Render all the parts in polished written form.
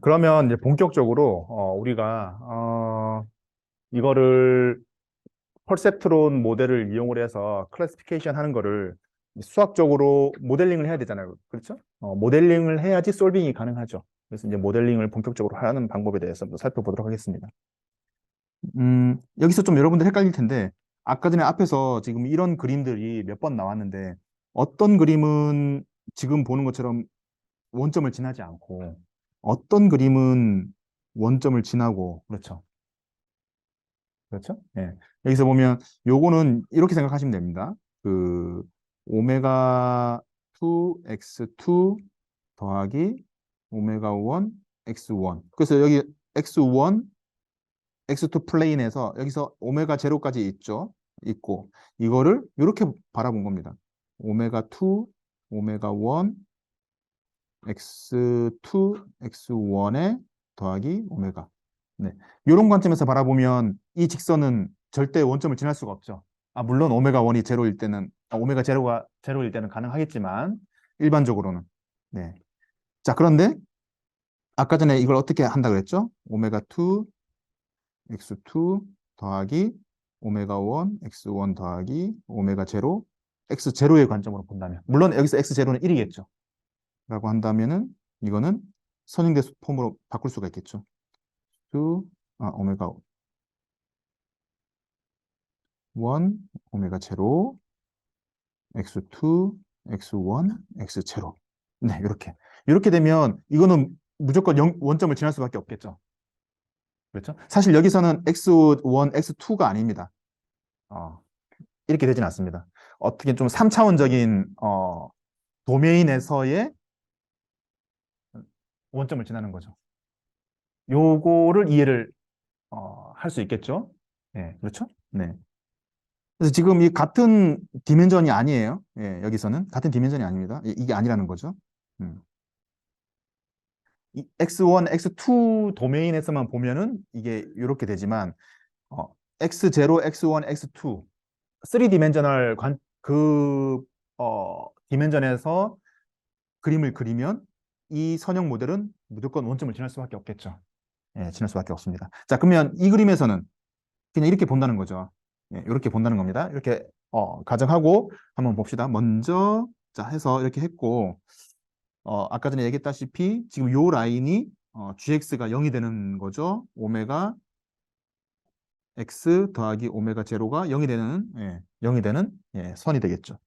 그러면 이제 본격적으로 우리가 이거를 퍼셉트론 모델을 이용을 해서 클래시피케이션 하는 거를 수학적으로 모델링을 해야 되잖아요. 그렇죠? 모델링을 해야지 솔빙이 가능하죠. 그래서 이제 모델링을 본격적으로 하는 방법에 대해서 한번 살펴보도록 하겠습니다. 여기서 좀 여러분들 헷갈릴 텐데, 아까 전에 앞에서 지금 이런 그림들이 몇 번 나왔는데, 어떤 그림은 지금 보는 것처럼 원점을 지나지 않고, 어떤 그림은 원점을 지나고, 그렇죠? 그렇죠? 예. 여기서 보면 요거는 이렇게 생각하시면 됩니다. 그 오메가 2 x2 더하기 오메가 1 x1. 그래서 여기 x1, x2 플레인에서 여기서 오메가 제로까지 있죠. 있고 이거를 이렇게 바라본 겁니다. 오메가 2, 오메가 1, x2, x1에 더하기 오메가. 네. 이런 관점에서 바라보면 이 직선은 절대 원점을 지날 수가 없죠. 물론 오메가 1이 제로일 때는, 오메가 제로가 제로일 때는 가능하겠지만, 일반적으로는. 네. 자, 그런데 아까 전에 이걸 어떻게 한다 그랬죠? 오메가 2, x2 더하기 오메가 1, x1 더하기 오메가 제로, x 제로의 관점으로 본다면. 물론 여기서 x 제로는 1이겠죠. 라고 한다면은 이거는 선형대 폼으로 바꿀 수가 있겠죠. 오메가 1, 오메가 제로, x2, x1, x 제로. 네, 이렇게. 이렇게 되면 이거는 무조건 원점을 지날 수밖에 없겠죠. 그렇죠? 사실 여기서는 x1, x2가 아닙니다. 어, 이렇게 되진 않습니다. 어떻게 좀 3차원적인 도메인에서의 원점을 지나는 거죠. 요거를 이해를 할 수 있겠죠? 네, 그렇죠? 네. 그래서 지금 이 같은 디멘전이 아니에요. 예, 여기서는 같은 디멘전이 아닙니다. 이게 아니라는 거죠. 음. 이 X1, X2 도메인에서만 보면은 이게 이렇게 되지만 X0, X1, X2 3디멘저널 디멘전에서 그림을 그리면 이 선형 모델은 무조건 원점을 지날 수밖에 없겠죠. 예, 지날 수밖에 없습니다. 자, 그러면 이 그림에서는 그냥 이렇게 본다는 거죠. 예, 이렇게 본다는 겁니다. 이렇게 가정하고 한번 봅시다. 먼저 자 해서 이렇게 했고 아까 전에 얘기했다시피 지금 요 라인이 gx가 0이 되는 거죠. 오메가 x 더하기 오메가 제로가 0이 되는 0이 되는 선이 되겠죠.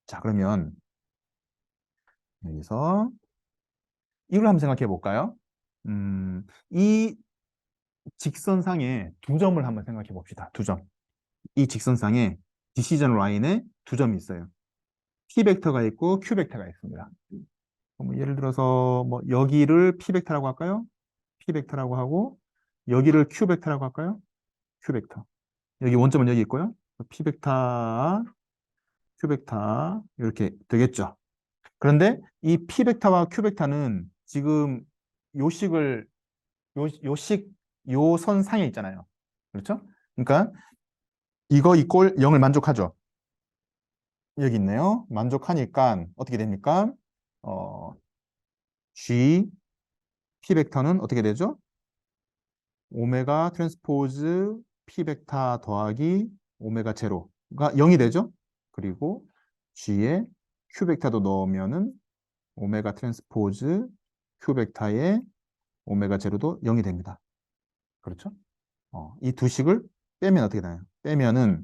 자, 그러면 여기서 이걸 한번 생각해 볼까요? 이 직선상에 두 점을 한번 생각해 봅시다. 두 점. 이 직선상에 디시전 라인에 두 점이 있어요. P 벡터가 있고 Q 벡터가 있습니다. 뭐 예를 들어서 뭐 여기를 P 벡터라고 할까요? P 벡터라고 하고 여기를 Q 벡터라고 할까요? Q 벡터. 여기 원점은 여기 있고요. P 벡터, Q 벡터 이렇게 되겠죠. 그런데 이 P 벡터와 Q 벡터는 지금 요식을 요식 요 선상에 있잖아요. 그렇죠? 그러니까 이거 이꼴 0을 만족하죠. 여기 있네요. 만족하니까 어떻게 됩니까? 어, G P 벡터는 어떻게 되죠? 오메가 트랜스포즈 P 벡터 더하기 오메가 제로가 0이 되죠? 그리고 G에 Q 벡터도 넣으면은 오메가 트랜스포즈 Q 벡터에 오메가 제로도 0이 됩니다. 그렇죠? 이 두 식을 빼면 어떻게 되나요? 빼면은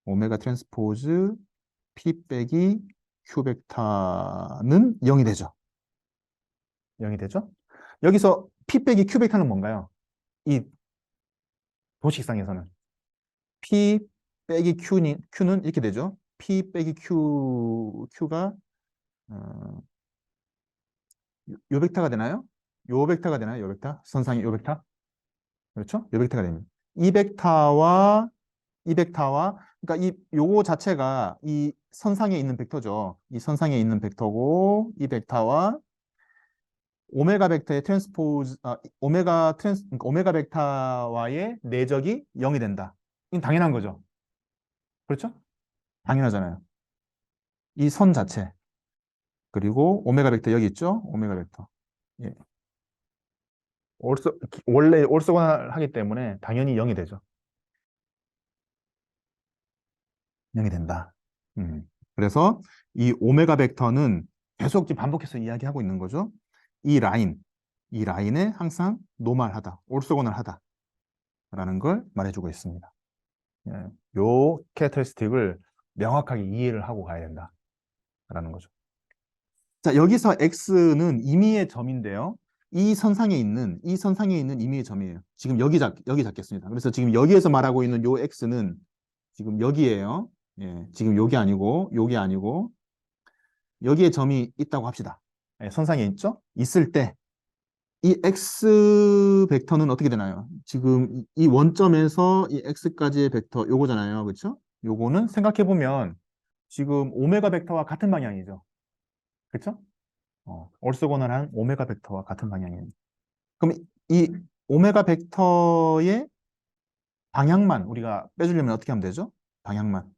오메가 트랜스포즈 P 빼기 Q 벡터는 0이 되죠. 0이 되죠? 여기서 P 빼기 Q 벡터는 뭔가요? 이 도식상에서는 P 빼기 Q는 이렇게 되죠. P 빼기 Q가 어, 요 벡터가 되나요? 요 벡터가 되나요? 요 벡터? 선상의 요 벡터? 그렇죠? 요 벡터가 됩니다. 이 벡터와 그러니까 이 요거 자체가 이 선상에 있는 벡터죠. 이 선상에 있는 벡터고 이 벡터와 오메가 벡터의 트랜스포즈 그러니까 오메가 벡터와의 내적이 0이 된다. 이건 당연한 거죠. 그렇죠? 당연하잖아요. 이 선 자체. 그리고 오메가 벡터 여기 있죠? 오메가 벡터. 예. 원래 올소곤하기 때문에 당연히 0이 되죠. 0이 된다. 그래서 이 오메가 벡터는 계속 지금 반복해서 이야기하고 있는 거죠. 이 라인, 이 라인에 항상 노멀하다, 올소곤을하다라는 걸 말해주고 있습니다. 예, 요 캐릭터리스틱을 명확하게 이해를 하고 가야 된다라는 거죠. 자, 여기서 x는 임의의 점인데요. 이 선상에 있는 임의의 점이에요. 지금 여기 잡겠습니다. 그래서 지금 여기에서 말하고 있는 요 x는 지금 여기에요. 예, 지금 요게 아니고 여기에 점이 있다고 합시다. 예, 선상에 있죠? 있을 때 이 x 벡터는 어떻게 되나요? 지금 이 원점에서 이 x까지의 벡터 요거잖아요. 그렇죠? 요거는 생각해 보면 지금 오메가 벡터와 같은 방향이죠. 그렇죠? orthogonal한 오메가 벡터와 같은 방향이에요. 그럼 이 오메가 벡터의 방향만 우리가 빼주려면 어떻게 하면 되죠? 방향만.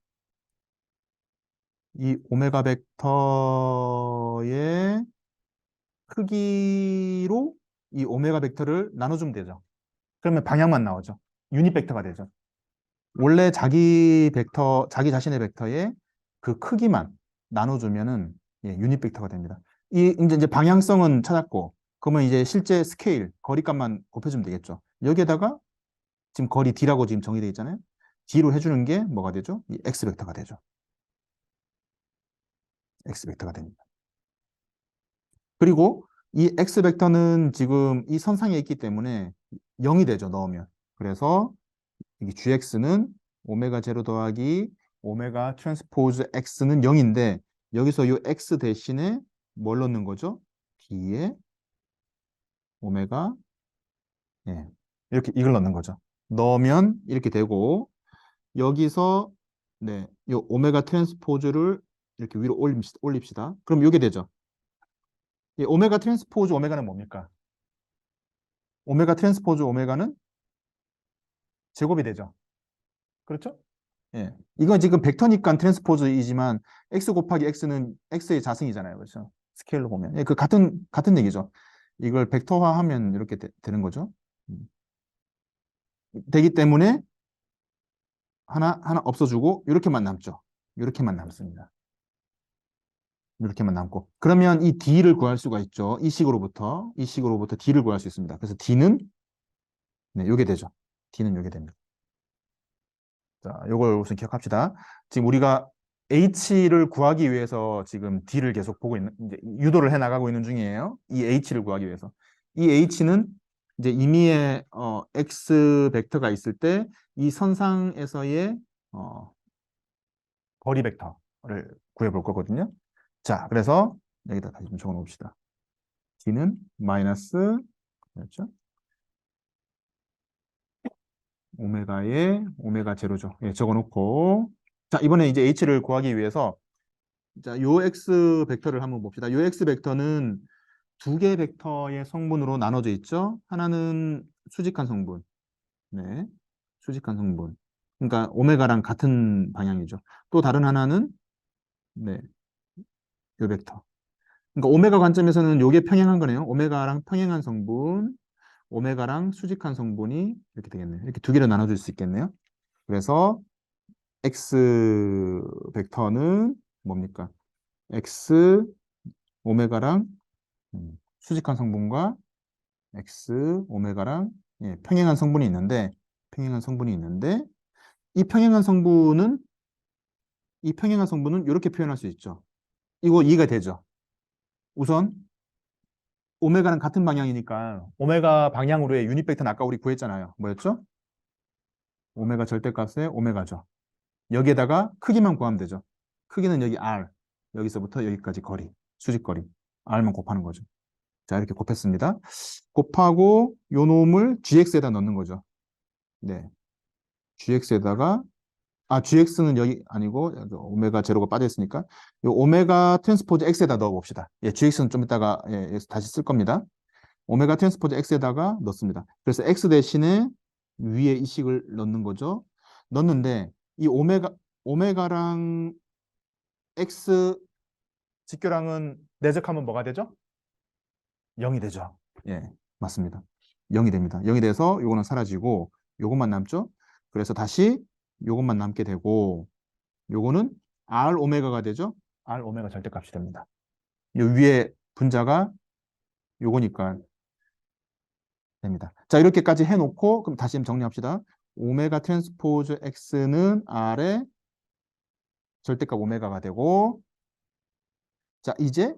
이 오메가 벡터의 크기로 이 오메가 벡터를 나눠주면 되죠. 그러면 방향만 나오죠. 유닛 벡터가 되죠. 원래 자기 자신의 벡터의 그 크기만 나눠주면은 예, 유닛 벡터가 됩니다. 이제 방향성은 찾았고, 그러면 이제 실제 스케일, 거리값만 곱해주면 되겠죠. 여기에다가 지금 거리 D라고 지금 정의되어 있잖아요. D로 해주는 게 뭐가 되죠? 이 X 벡터가 되죠. X 벡터가 됩니다. 그리고 이 X 벡터는 지금 이 선상에 있기 때문에 0이 되죠, 넣으면. 그래서 이 GX는 오메가 제로 더하기 오메가 트랜스포즈 X는 0인데 여기서 이 X 대신에 뭘 넣는 거죠? D에 오메가 예, 이렇게 이걸 넣는 거죠. 넣으면 이렇게 되고 여기서 네, 이 오메가 트랜스포즈를 이렇게 위로 올립시다. 그럼 이게 되죠. 이 오메가 트랜스포즈 오메가는 뭡니까? 오메가 트랜스포즈 오메가는 제곱이 되죠. 그렇죠? 예. 이건 지금 벡터니까 트랜스포즈이지만 x 곱하기 x는 x의 자승이잖아요. 그렇죠? 스케일로 보면. 예, 그 같은 얘기죠. 이걸 벡터화하면 이렇게 되는 거죠. 음. 되기 때문에 하나 없어주고 이렇게만 남죠. 이렇게만 남습니다. 이렇게만 남고. 그러면 이 d를 구할 수가 있죠. 이 식으로부터 d를 구할 수 있습니다. 그래서 d는 네, 요게 되죠. d는 요게 됩니다. 자, 요걸 우선 기억합시다. 지금 우리가 h를 구하기 위해서 지금 d를 계속 보고 이제 유도를 해 나가고 있는 중이에요. 이 h를 구하기 위해서. 이 h는 이제 임의의 x 벡터가 있을 때 이 선상에서의 어, 거리 벡터를 구해 볼 거거든요. 자, 그래서 여기다 다시 좀 적어 놓읍시다. d는 마이너스 그렇죠? 오메가의 오메가 제로죠. 예, 적어 놓고 자, 이번에 이제 h를 구하기 위해서 자, 요 x 벡터를 한번 봅시다. 요 x 벡터는 두 개의 벡터의 성분으로 나눠져 있죠. 하나는 수직한 성분. 네. 수직한 성분. 그러니까 오메가랑 같은 방향이죠. 또 다른 하나는 네. 요 벡터. 그러니까 오메가 관점에서는 요게 평행한 거네요. 오메가랑 평행한 성분, 오메가랑 수직한 성분이 이렇게 되겠네요. 이렇게 두 개로 나눠줄 수 있겠네요. 그래서 x 벡터는 뭡니까? x 오메가랑 수직한 성분과 x 오메가랑 예, 평행한 성분이 있는데 이 평행한 성분은 이렇게 표현할 수 있죠. 이거 이해가 되죠? 우선 오메가는 같은 방향이니까 오메가 방향으로의 유닛 벡터는 아까 우리 구했잖아요. 뭐였죠? 오메가 절대값의 오메가죠. 여기에다가 크기만 구하면 되죠. 크기는 여기 r 여기서부터 여기까지 거리 수직거리 r만 곱하는 거죠. 자, 이렇게 곱했습니다. 곱하고 요 놈을 gx에다 넣는 거죠. 네. gx에다가 gx는 여기 아니고 오메가 제로가 빠져 있으니까 요 오메가 트랜스포즈 x에다 넣어 봅시다. 예, gx는 좀 이따가 예, 여기서 다시 쓸 겁니다. 오메가 트랜스포즈 x에다가 넣습니다. 그래서 x 대신에 위에 이 식을 넣는 거죠. 넣는데 이 오메가랑 x 직교량은 내적하면 뭐가 되죠? 0이 되죠. 예, 맞습니다. 0이 됩니다. 0이 돼서 요거는 사라지고 요것만 남죠. 그래서 다시 요것만 남게 되고 요거는 R 오메가가 되죠. R 오메가 절대값이 됩니다. 요 위에 분자가 요거니까 됩니다. 자, 이렇게까지 해놓고 그럼 다시 한번 정리합시다. 오메가 트랜스포즈 X는 R의 절대값 오메가가 되고 자, 이제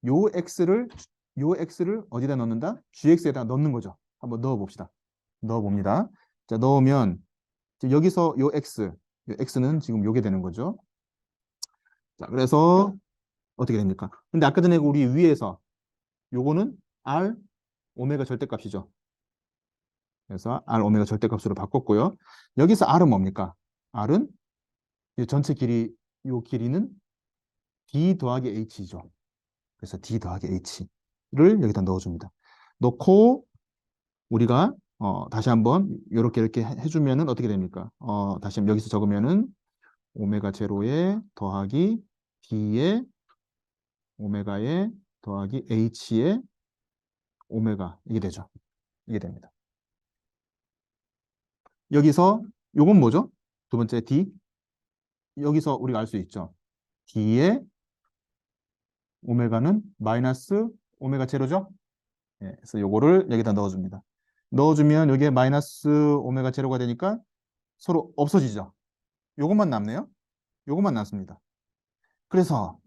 요 X를 어디다 넣는다? GX에다 넣는 거죠. 한번 넣어 봅시다. 넣어 봅니다. 자, 넣으면 지금 여기서 요 X는 지금 요게 되는 거죠. 자, 그래서 어떻게 됩니까? 근데 아까 전에 우리 위에서 요거는 R 오메가 절대값이죠. 그래서 R 오메가 절대값으로 바꿨고요. 여기서 R은 뭡니까? R은 이 전체 길이 요 길이는 D 더하기 H죠. 그래서 D 더하기 H를 여기다 넣어줍니다. 넣고 우리가 다시 한번 이렇게 해주면은 어떻게 됩니까? 다시 한번 여기서 적으면은 오메가 제로에 더하기 D에 오메가에 더하기 H에 오메가 이게 되죠. 이게 됩니다. 여기서 요건 뭐죠? 두 번째 D 여기서 우리가 알 수 있죠. D에 오메가는 마이너스 오메가 제로죠. 예, 그래서 요거를 여기다 넣어줍니다. 넣어주면 여기에 마이너스 오메가 제로가 되니까 서로 없어지죠. 요것만 남네요. 요것만 남습니다. 그래서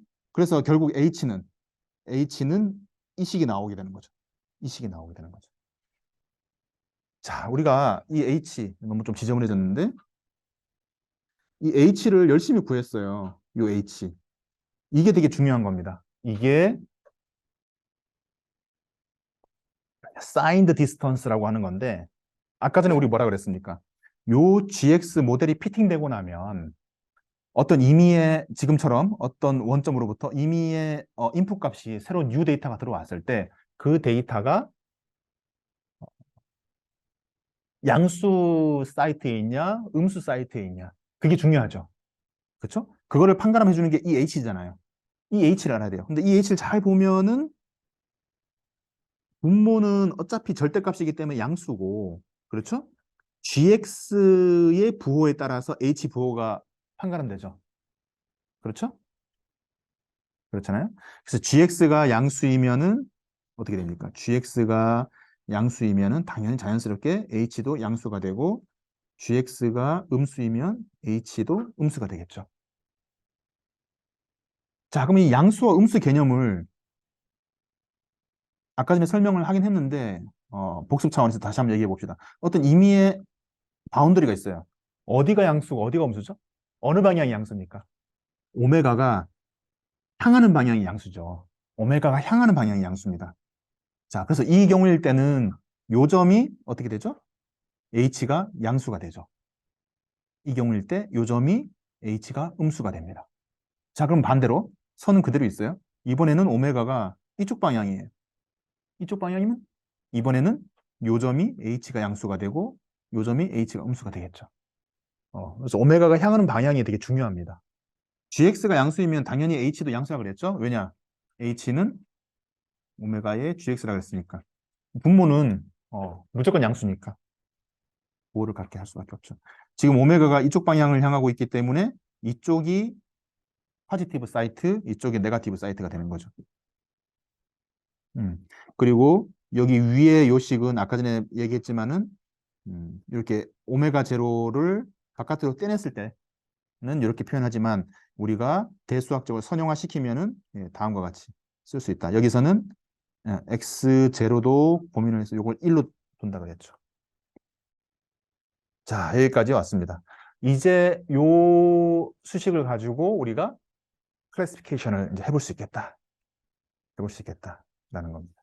결국 H는 이 식이 나오게 되는 거죠. 이 식이 나오게 되는 거죠. 자, 우리가 이 H 너무 좀 지저분해졌는데 이 H를 열심히 구했어요. 요 H. 이게 되게 중요한 겁니다. 이게 signed distance라고 하는 건데 아까 전에 우리 뭐라 그랬습니까? 요 GX 모델이 피팅되고 나면 어떤 임의의 지금처럼 어떤 원점으로부터 임의의 인풋 값이 새로운 new 데이터가 들어왔을 때 그 데이터가 양수 사이트에 있냐, 음수 사이트에 있냐. 그게 중요하죠. 그렇죠? 그거를 판가름해 주는 게 이 H잖아요. 이 H를 알아야 돼요. 근데 이 H를 잘 보면은 분모는 어차피 절대값이기 때문에 양수고, 그렇죠? GX의 부호에 따라서 H 부호가 판가름되죠. 그렇죠? 그렇잖아요. 그래서 GX가 양수이면은 어떻게 됩니까? GX가 양수이면은 당연히 자연스럽게 H도 양수가 되고 GX가 음수이면 H도 음수가 되겠죠. 자, 그럼 이 양수와 음수 개념을 아까 전에 설명을 하긴 했는데 복습 차원에서 다시 한번 얘기해 봅시다. 어떤 임의의 바운더리가 있어요. 어디가 양수고 어디가 음수죠? 어느 방향이 양수입니까? 오메가가 향하는 방향이 양수죠. 오메가가 향하는 방향이 양수입니다. 자, 그래서 이 경우일 때는 요 점이 어떻게 되죠? H가 양수가 되죠. 이 경우일 때 요 점이 H가 음수가 됩니다. 자, 그럼 반대로 선은 그대로 있어요. 이번에는 오메가가 이쪽 방향이에요. 이쪽 방향이면 이번에는 요 점이 H가 양수가 되고 요 점이 H가 음수가 되겠죠. 그래서 오메가가 향하는 방향이 되게 중요합니다. GX가 양수이면 당연히 H도 양수라 그랬죠? 왜냐? H는 오메가의 GX라 그랬으니까. 분모는 무조건 양수니까. 뭐를 갖게 할 수밖에 없죠. 지금 오메가가 이쪽 방향을 향하고 있기 때문에 이쪽이 포지티브 사이트, 이쪽이 네거티브 사이트가 되는 거죠. 그리고 여기 위에 요식은 아까 전에 얘기했지만은 이렇게 오메가 제로를 바깥으로 떼냈을 때는 이렇게 표현하지만 우리가 대수학적으로 선형화 시키면은 다음과 같이 쓸 수 있다. 여기서는 x 제로도 고민을 해서 이걸 1로 둔다 그랬죠. 자, 여기까지 왔습니다. 이제 요 수식을 가지고 우리가 클래시피케이션을 이제 해볼 수 있겠다. 해볼 수 있겠다라는 겁니다.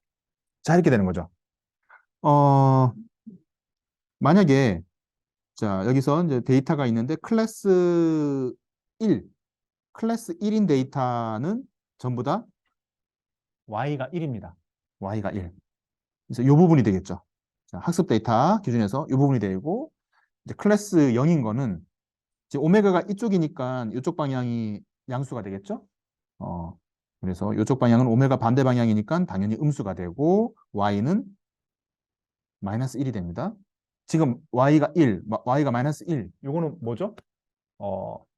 자, 이렇게 되는 거죠. 어, 만약에 자, 여기서 이제 데이터가 있는데 클래스 1인 데이터는 전부 다 y가 1입니다. y가 1. 그래서 이 부분이 되겠죠. 자, 학습 데이터 기준에서 이 부분이 되고 이제 클래스 0인 거는 이제 오메가가 이쪽이니까 이쪽 방향이 양수가 되겠죠. 어, 그래서 이쪽 방향은 오메가 반대 방향이니까 당연히 음수가 되고 y는 마이너스 1이 됩니다. 지금 y가 1, y가 마이너스 1. 요거는 뭐죠?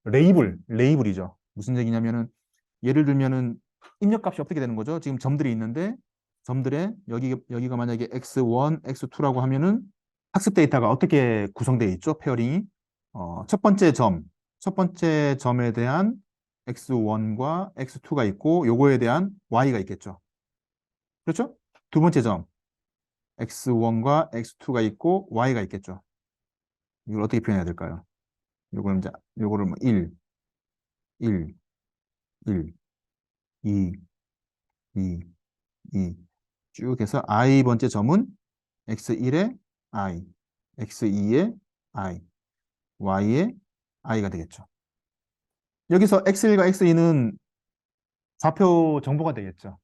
레이블이죠. 무슨 얘기냐면은 예를 들면은 입력값이 어떻게 되는 거죠? 지금 점들이 있는데 점들에 여기가 만약에 x1, x2라고 하면은 학습 데이터가 어떻게 구성되어 있죠? 페어링이 첫 번째 점에 대한 x1과 x2가 있고 요거에 대한 y가 있겠죠. 그렇죠? 두 번째 점 x1과 x2가 있고 y가 있겠죠. 이걸 어떻게 표현해야 될까요? 요거를 뭐 1, 1, 1, 2, 2, 2 쭉 해서 i번째 점은 x1에 i, x2에 i, y에 i가 되겠죠. 여기서 x1과 x2는 좌표 정보가 되겠죠.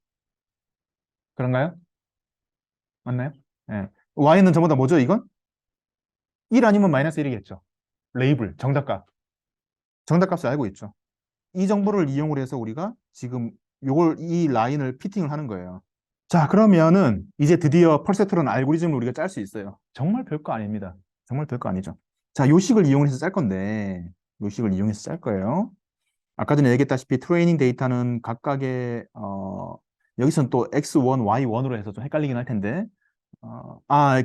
그런가요? 맞나요? 예. y는 전부 다 뭐죠, 이건? 1 아니면 마이너스 1이겠죠. 레이블, 정답값. 정답값을 알고 있죠. 이 정보를 이용을 해서 우리가 지금 이 라인을 피팅을 하는 거예요. 자, 그러면은 이제 드디어 펄세트론 알고리즘을 우리가 짤 수 있어요. 정말 별거 아닙니다. 정말 별거 아니죠. 자, 요식을 이용해서 짤 건데, 요식을 이용해서 짤 거예요. 아까 전에 얘기했다시피 트레이닝 데이터는 각각의, 여기서는 또 x1, y1으로 해서 좀 헷갈리긴 할 텐데,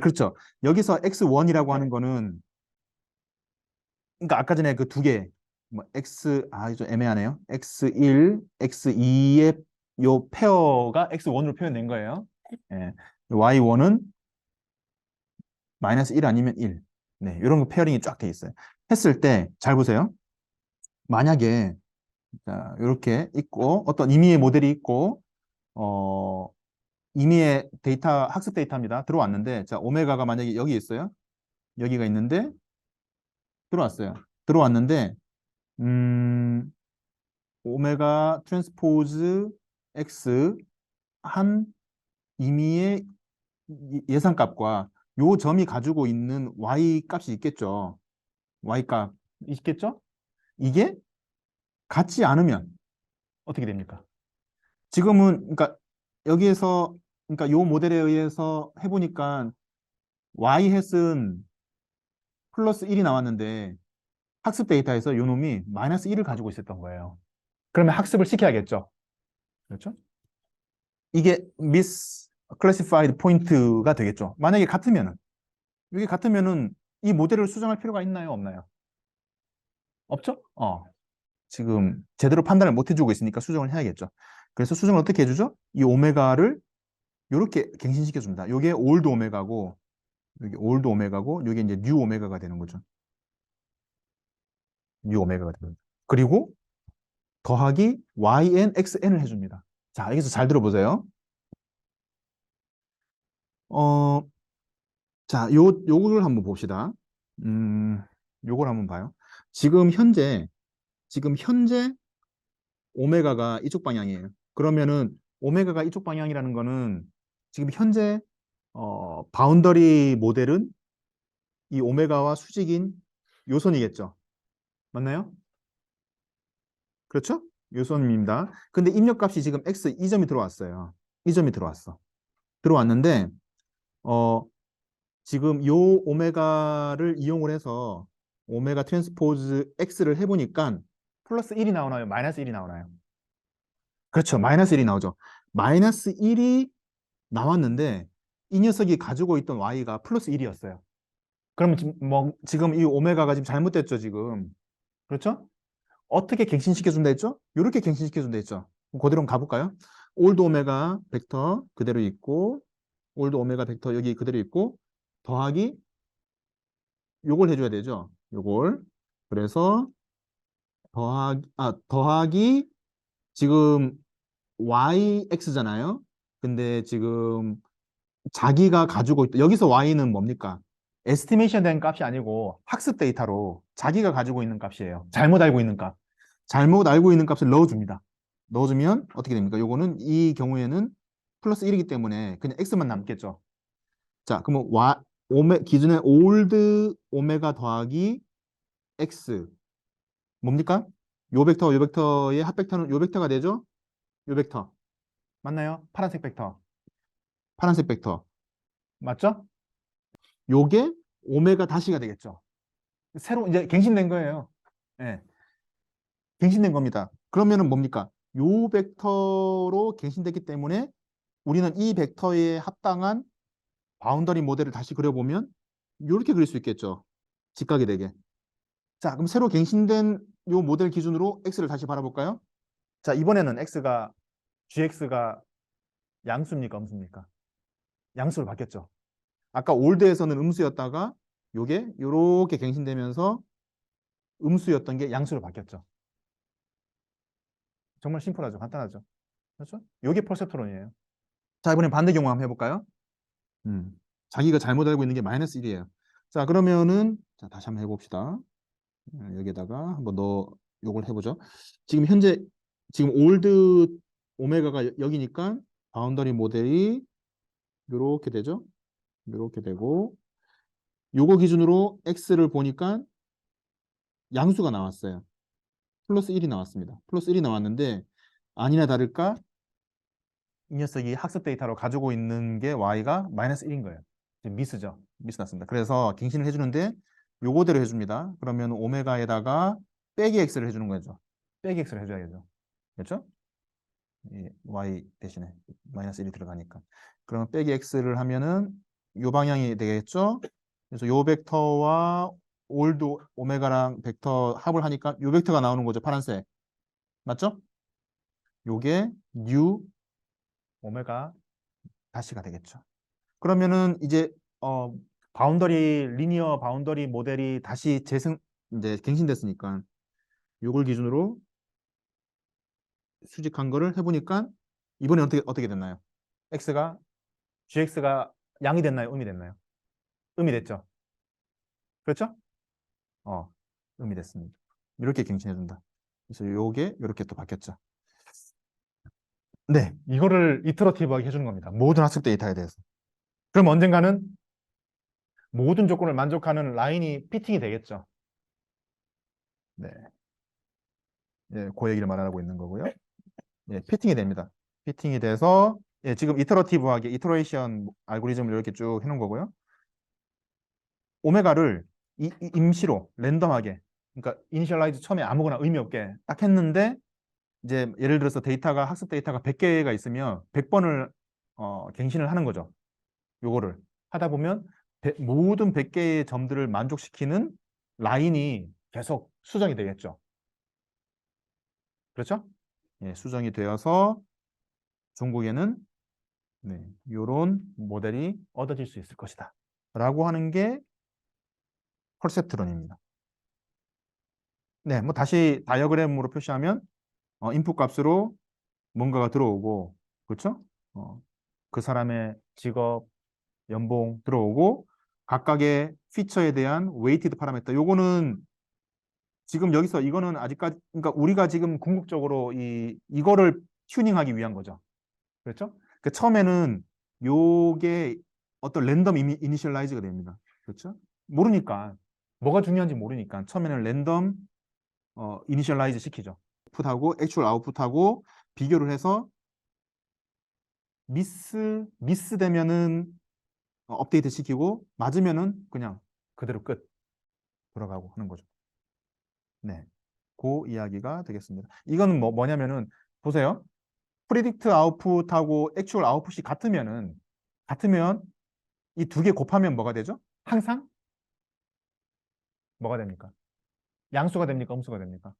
그렇죠. 여기서 x1이라고 하는 거는, 그러니까 아까 전에 그 두 개, 좀 애매하네요. x1, x2의 요 페어가 x1으로 표현된 거예요. 예. y1은 마이너스 1 아니면 1. 네, 이런 거 페어링이 쫙 돼 있어요. 했을 때, 잘 보세요. 만약에, 자, 이렇게 있고, 어떤 임의의 모델이 있고, 어, 임의의 데이터, 학습 데이터입니다. 들어왔는데, 자, 오메가가 만약에 여기 있어요. 여기가 있는데, 들어왔어요. 들어왔는데, 음, 오메가 트랜스포즈 x 한 임의의 예상값과 요 점이 가지고 있는 y 값이 있겠죠. y 값 있겠죠? 이게 같지 않으면 어떻게 됩니까? 지금은 그러니까 여기에서 그러니까 요 모델에 의해서 해보니까 y 햇은 플러스 1이 나왔는데 학습 데이터에서 요 놈이 마이너스 1을 가지고 있었던 거예요. 그러면 학습을 시켜야겠죠. 그렇죠? 이게 미스 클래시파이드 포인트가 되겠죠. 만약에 같으면은 이게 같으면은 이 모델을 수정할 필요가 있나요? 없나요? 없죠? 지금 제대로 판단을 못 해주고 있으니까 수정을 해야겠죠. 그래서 수정을 어떻게 해주죠? 이 오메가를 이렇게 갱신시켜 줍니다. 요게 올드 오메가고 여기 올드 오메가고 요게 이제 뉴 오메가가 되는 거죠. 뉴 오메가가 되는 거죠. 그리고 더하기 yn xn을 해줍니다. 자, 여기서 잘 들어보세요. 어, 자, 요거를 한번 봅시다. 음, 요걸 한번 봐요. 지금 현재 오메가가 이쪽 방향이에요. 그러면은 오메가가 이쪽 방향이라는 거는 지금 현재 바운더리 모델은 이 오메가와 수직인 요선이겠죠. 맞나요? 그렇죠? 요선입니다. 근데 입력값이 지금 x 이 점이 들어왔어요. 이 점이 들어왔어. 들어왔는데 어 지금 요 오메가를 이용을 해서 오메가 트랜스포즈 x를 해보니까 플러스 1이 나오나요? 마이너스 1이 나오나요? 그렇죠. 마이너스 1이 나오죠. 마이너스 1이 나왔는데 이 녀석이 가지고 있던 y가 플러스 1이었어요. 그러면 지금 이 오메가가 지금 잘못됐죠, 지금. 그렇죠? 어떻게 갱신시켜 준다 했죠? 이렇게 갱신시켜 준다 했죠. 그대로 한번 가볼까요? 올드 오메가 벡터 그대로 있고 올드 오메가 벡터 여기 그대로 있고 더하기 요걸 해줘야 되죠. 요걸. 그래서 더하기 지금 yx잖아요. 근데 지금 자기가 가지고 있다. 여기서 y는 뭡니까? 에스티메이션 된 값이 아니고 학습 데이터로 자기가 가지고 있는 값이에요. 잘못 알고 있는 값. 잘못 알고 있는 값을 넣어줍니다. 넣어주면 어떻게 됩니까? 요거는 이 경우에는 플러스 1이기 때문에 그냥 x만 남겠죠. 자, 그러면 기존의 올드 오메가 더하기 x 뭡니까? 요 벡터의 합벡터는 요 벡터가 되죠? 요 벡터. 맞나요? 파란색 벡터. 파란색 벡터. 맞죠? 요게 오메가 다시가 되겠죠. 새로 이제 갱신된 거예요. 예, 갱신된 겁니다. 그러면은 뭡니까? 요 벡터로 갱신됐기 때문에 우리는 이 벡터에 합당한 바운더리 모델을 다시 그려보면 이렇게 그릴 수 있겠죠. 직각이 되게. 자, 그럼 새로 갱신된 요 모델 기준으로 x를 다시 바라볼까요? 자, 이번에는 gx가 양수입니까, 음수입니까? 양수로 바뀌었죠. 아까 올드에서는 음수였다가 요게 요렇게 갱신되면서 음수였던 게 양수로 바뀌었죠. 정말 심플하죠. 간단하죠. 그렇죠? 요게 퍼셉트론이에요. 자, 이번엔 반대 경우 한번 해볼까요? 음, 자기가 잘못 알고 있는 게 마이너스 1이에요. 자, 그러면은 자, 다시 한번 해봅시다. 여기다가 한번 요걸 해보죠. 지금 현재 지금 올드 오메가가 여기니까 바운더리 모델이 요렇게 되죠. 요렇게 되고 요거 기준으로 x를 보니까 양수가 나왔어요. 플러스 1이 나왔습니다. 플러스 1이 나왔는데 아니나 다를까 이 녀석이 학습 데이터로 가지고 있는 게 y가 마이너스 1인 거예요. 미스죠. 미스 났습니다. 그래서 갱신을 해주는데 요거대로 해줍니다. 그러면 오메가에다가 빼기 x를 해주는 거죠. 빼기 x를 해줘야죠. 그렇죠? 이 y 대신에 마이너스 1이 들어가니까. 그러면 빼기 x를 하면은 요 방향이 되겠죠? 그래서 요 벡터와 올드 오메가랑 벡터 합을 하니까 요 벡터가 나오는 거죠. 파란색. 맞죠? 요게 뉴 오메가 다시가 되겠죠. 그러면은 이제 리니어 바운더리 모델이 다시 이제 갱신됐으니까 요걸 기준으로 수직한 거를 해보니까 이번에 어떻게 됐나요? x가 gx가 양이 됐나요? 음이 됐나요? 음이 됐죠. 그렇죠? 어, 음이 됐습니다. 이렇게 갱신해준다. 그래서 요게 이렇게 또 바뀌었죠. 네, 이거를 이터러티브하게 해주는 겁니다. 모든 학습 데이터에 대해서. 그럼 언젠가는 모든 조건을 만족하는 라인이 피팅이 되겠죠. 네, 예, 그 얘기를 말하고 있는 거고요. 예, 피팅이 됩니다. 피팅이 돼서 예, 지금 이터러티브하게 이터레이션 알고리즘을 이렇게 쭉 해놓은 거고요. 오메가를 임시로 랜덤하게 그러니까 이니셜라이즈 처음에 아무거나 의미 없게 딱 했는데 이제 예를 들어서 학습 데이터가 100개가 있으면 100번을 갱신을 하는 거죠. 요거를 하다 보면 모든 100개의 점들을 만족시키는 라인이 계속 수정이 되겠죠. 그렇죠? 예, 수정이 되어서 중국에는 네, 요런 모델이 얻어질 수 있을 것이다. 라고 하는 게 퍼셉트론입니다. 네, 뭐 다시 다이어그램으로 표시하면 인풋 값으로 뭔가가 들어오고, 그렇죠? 그 사람의 직업, 연봉 들어오고 각각의 피처에 대한 웨이티드 파라미터. 요거는 지금 여기서 이거는 아직까지 그러니까 우리가 지금 궁극적으로 이거를 튜닝하기 위한 거죠. 그렇죠? 그 처음에는 요게 어떤 랜덤 이니셜라이즈가 됩니다. 그렇죠? 모르니까 뭐가 중요한지 모르니까 처음에는 랜덤 이니셜라이즈 시키죠. 풋하고 액츄얼 아웃풋하고 비교를 해서 미스 되면은 업데이트 시키고 맞으면은 그냥 그대로 끝 돌아가고 하는 거죠. 네. 그 이야기가 되겠습니다. 이거는 뭐냐면은 보세요. 프리딕트 아웃풋하고 액츄얼 아웃풋이 같으면 이 두 개 곱하면 뭐가 되죠? 항상 뭐가 됩니까? 양수가 됩니까? 음수가 됩니까?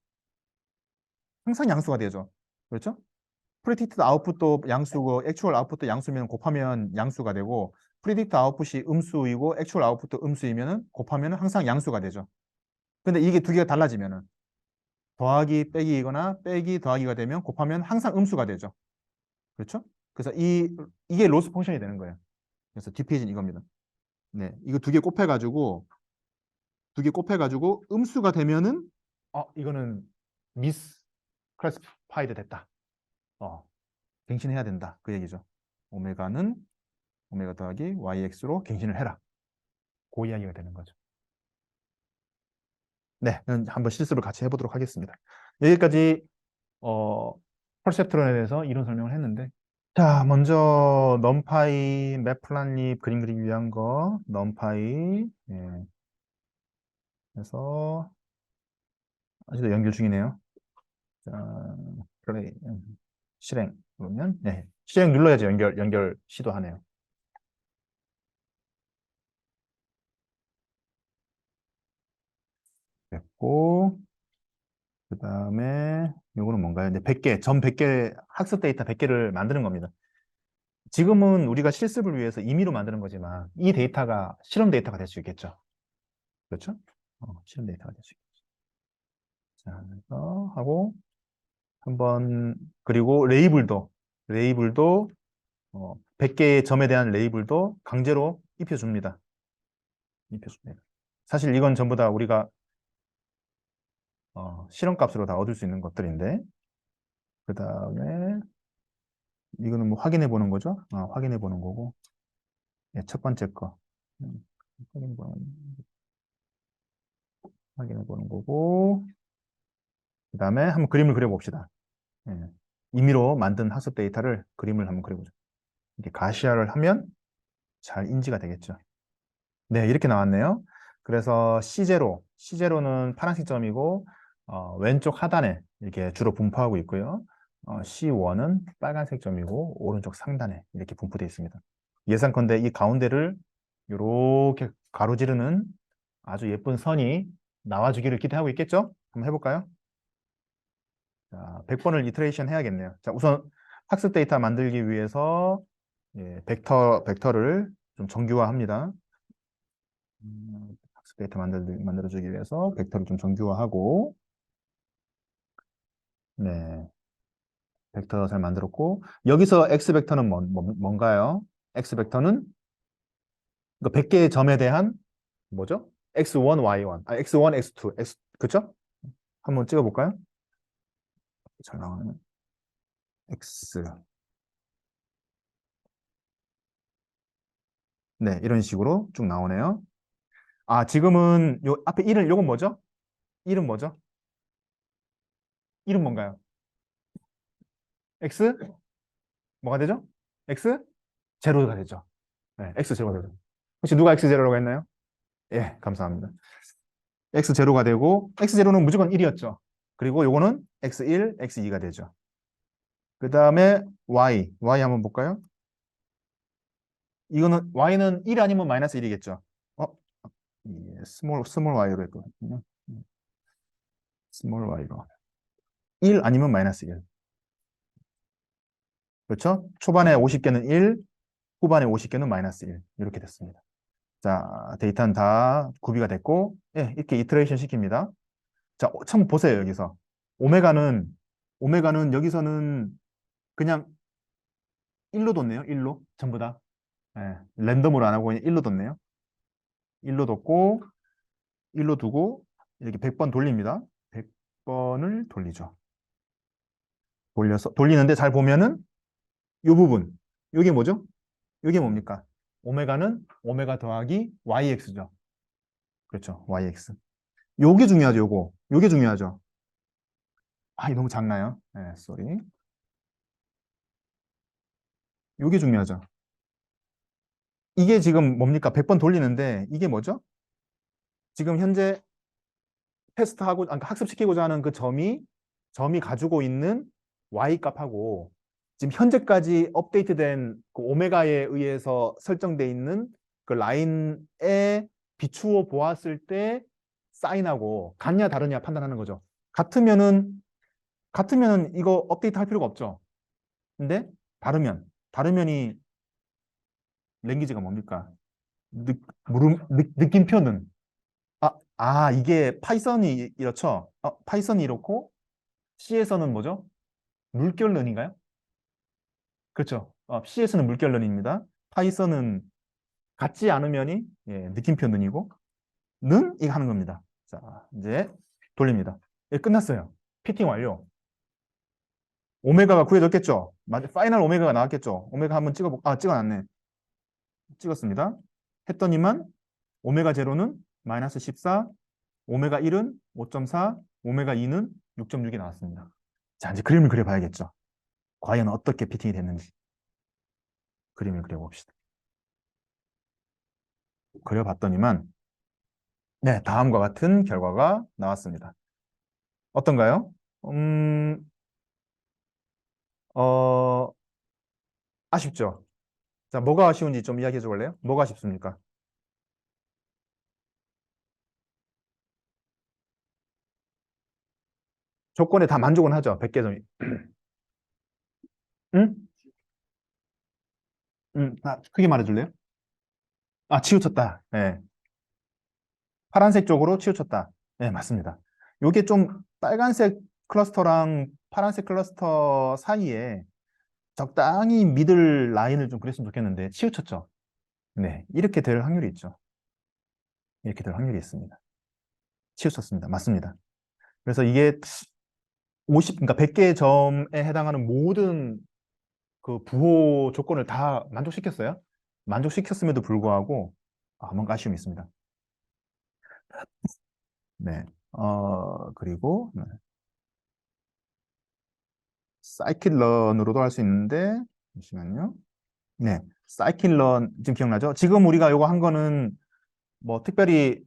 항상 양수가 되죠. 그렇죠? 프리딕트 아웃풋도 양수고 액츄얼 아웃풋도 양수면 곱하면 양수가 되고 프리딕트 아웃풋이 음수이고 액츄얼 아웃풋도 음수이면 곱하면 항상 양수가 되죠. 근데 이게 두 개가 달라지면은 더하기 빼기이거나 빼기 더하기가 되면 곱하면 항상 음수가 되죠. 그렇죠? 그래서 이게 로스 펑션이 되는 거예요. 그래서 뒷페이지는 이겁니다. 네, 이거 두 개 곱해가지고 음수가 되면은 이거는 미스 클래시파이드 됐다. 갱신해야 된다. 그 얘기죠. 오메가는 오메가 더하기 yx로 갱신을 해라. 그 이야기가 되는 거죠. 네, 한번 실습을 같이 해보도록 하겠습니다. 여기까지 퍼셉트론에 대해서 이론 설명을 했는데 자, 먼저 넘파이 맵플란립 그림 그리기 위한 거 넘파이 예, 그래서 아직도 연결 중이네요. 자, 플레이 실행 그러면 네, 실행 눌러야지 연결 시도하네요. 됐고 그다음에 요거는 뭔가요? 이제 100개, 전 100개 학습 데이터 100개를 만드는 겁니다. 지금은 우리가 실습을 위해서 임의로 만드는 거지만 이 데이터가 실험 데이터가 될 수 있겠죠. 그렇죠? 실험 데이터가 될 수 있겠죠. 자, 그래서 하고 한번 그리고 레이블도 100개의 점에 대한 레이블도 강제로 입혀줍니다. 입혀줍니다. 사실 이건 전부 다 우리가 실험값으로 다 얻을 수 있는 것들인데 그 다음에 이거는 뭐 확인해 보는 거죠? 확인해 보는 거고 예, 첫 번째 거 음, 확인해 보는, 확인해 보는 거고 그 다음에 한번 그림을 그려봅시다. 예. 임의로 만든 학습 데이터를 그림을 한번 그려보죠. 이렇게 가시화를 하면 잘 인지가 되겠죠. 네, 이렇게 나왔네요. 그래서 C0는 파란색 점이고 왼쪽 하단에 이렇게 주로 분포하고 있고요. C1은 빨간색 점이고 오른쪽 상단에 이렇게 분포되어 있습니다. 예상컨대 이 가운데를 이렇게 가로지르는 아주 예쁜 선이 나와주기를 기대하고 있겠죠? 한번 해볼까요? 자, 100번을 이터레이션 해야겠네요. 자, 우선 학습 데이터 만들기 위해서 예, 벡터를 좀 정규화합니다. 학습 데이터 만들어주기 위해서 벡터를 좀 정규화하고 네, 벡터 잘 만들었고 여기서 x 벡터는 뭔가요? x 벡터는 그 100개의 점에 대한 뭐죠? x1, y1, x1, x2, 그쵸? 한번 찍어볼까요? 잘 나오네. x 네, 이런 식으로 쭉 나오네요. 지금은 요 앞에 1은 요건 뭐죠? 1은 뭐죠? 1은 뭔가요? x 뭐가 되죠? x 제로가 되죠. 네, x 제로가 되죠. 혹시 누가 x 제로라고 했나요? 예, 감사합니다. x 제로가 되고 x 제로는 무조건 1이었죠. 그리고 요거는 x1, x2가 되죠. 그 다음에 y 한번 볼까요? 이거는 y는 1 아니면 마이너스 1이겠죠. 어, 예, 스몰 y로 했거든요. 스몰 y로 1 아니면 마이너스 1. 그렇죠? 초반에 50개는 1, 후반에 50개는 마이너스 1 이렇게 됐습니다. 자, 데이터는 다 구비가 됐고 예, 이렇게 이터레이션 시킵니다. 자, 참 보세요 여기서 오메가는 여기서는 그냥 1로 뒀네요. 1로 전부 다 예, 랜덤으로 안 하고 그냥 1로 뒀네요. 1로 뒀고 1로 두고 이렇게 100번 돌립니다. 100번을 돌리죠. 돌리는데 잘 보면은 이 부분 이게 뭐죠? 이게 뭡니까? 오메가는 오메가 더하기 yx죠. 그렇죠. yx. 요게 중요하죠. 요게 중요하죠. 이거 너무 작나요? 네, 쏘리. 요게 중요하죠. 이게 지금 뭡니까? 100번 돌리는데 이게 뭐죠? 지금 현재 테스트하고 그러니까 학습시키고자 하는 그 점이 가지고 있는 y 값하고 지금 현재까지 업데이트된 그 오메가에 의해서 설정돼 있는 그 라인에 비추어 보았을 때 사인하고 같냐 다르냐 판단하는 거죠. 같으면은 이거 업데이트 할 필요가 없죠. 근데 다르면이 랭귀지가 뭡니까? 느낌표는 이게 파이썬이 이렇죠? 파이썬이 이렇고 C에서는 뭐죠? 물결론인가요? 그렇죠. C에서는 물결론입니다. 파이썬은 같지 않으면이 예, 느낌표 는이고 는 이거 하는 겁니다. 자, 이제 돌립니다. 예, 끝났어요. 피팅 완료. 오메가가 구해졌겠죠? 파이널 오메가가 나왔겠죠? 오메가 한번 찍어놨네. 찍었습니다. 했더니만 오메가 제로는 마이너스 14, 오메가 1은 5.4, 오메가 2는 6.6이 나왔습니다. 자, 이제 그림을 그려봐야겠죠. 과연 어떻게 피팅이 됐는지. 그림을 그려봅시다. 그려봤더니만, 네, 다음과 같은 결과가 나왔습니다. 어떤가요? 음, 어, 아쉽죠? 자, 뭐가 아쉬운지 좀 이야기해 줄래요? 뭐가 아쉽습니까? 조건에 다 만족은 하죠. 100개 점이. 응? 응, 크게 말해 줄래요? 아, 치우쳤다. 네. 파란색 쪽으로 치우쳤다. 네, 맞습니다. 요게 좀 빨간색 클러스터랑 파란색 클러스터 사이에 적당히 미들 라인을 좀 그렸으면 좋겠는데 치우쳤죠. 네, 이렇게 될 확률이 있죠. 이렇게 될 확률이 있습니다. 치우쳤습니다. 맞습니다. 그래서 이게 그러니까 100개 점에 해당하는 모든 그 부호 조건을 다 만족시켰어요. 만족시켰음에도 불구하고 뭔가 아쉬움이 있습니다. 네. 그리고 사이클런으로도 할 수 있는데 잠시만요. 네. 사이클런 지금 기억나죠? 지금 우리가 요거 한 거는 뭐 특별히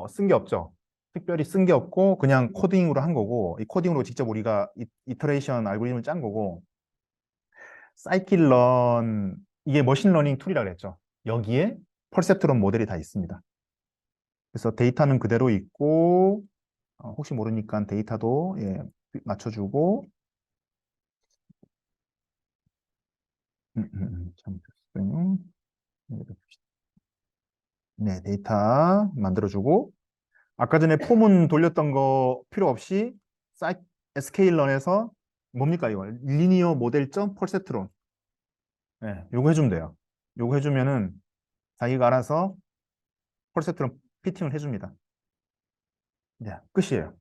쓴 게 없죠. 특별히 쓴 게 없고 그냥 코딩으로 한 거고 이 코딩으로 직접 우리가 이터레이션 알고리즘을 짠 거고 사이클런 이게 머신러닝 툴이라 그랬죠. 여기에 퍼셉트론 모델이 다 있습니다. 그래서 데이터는 그대로 있고 혹시 모르니까 데이터도 예, 맞춰주고 잠시만요. 네, 데이터 만들어주고 아까 전에 폼은 돌렸던 거 필요 없이 SK런에서 뭡니까 이거? 리니어 모델 점 펄세트론. 네, 요거 해주면 돼요. 요거 해주면은 자기가 알아서 펄세트론 피팅을 해줍니다. 네, 끝이에요.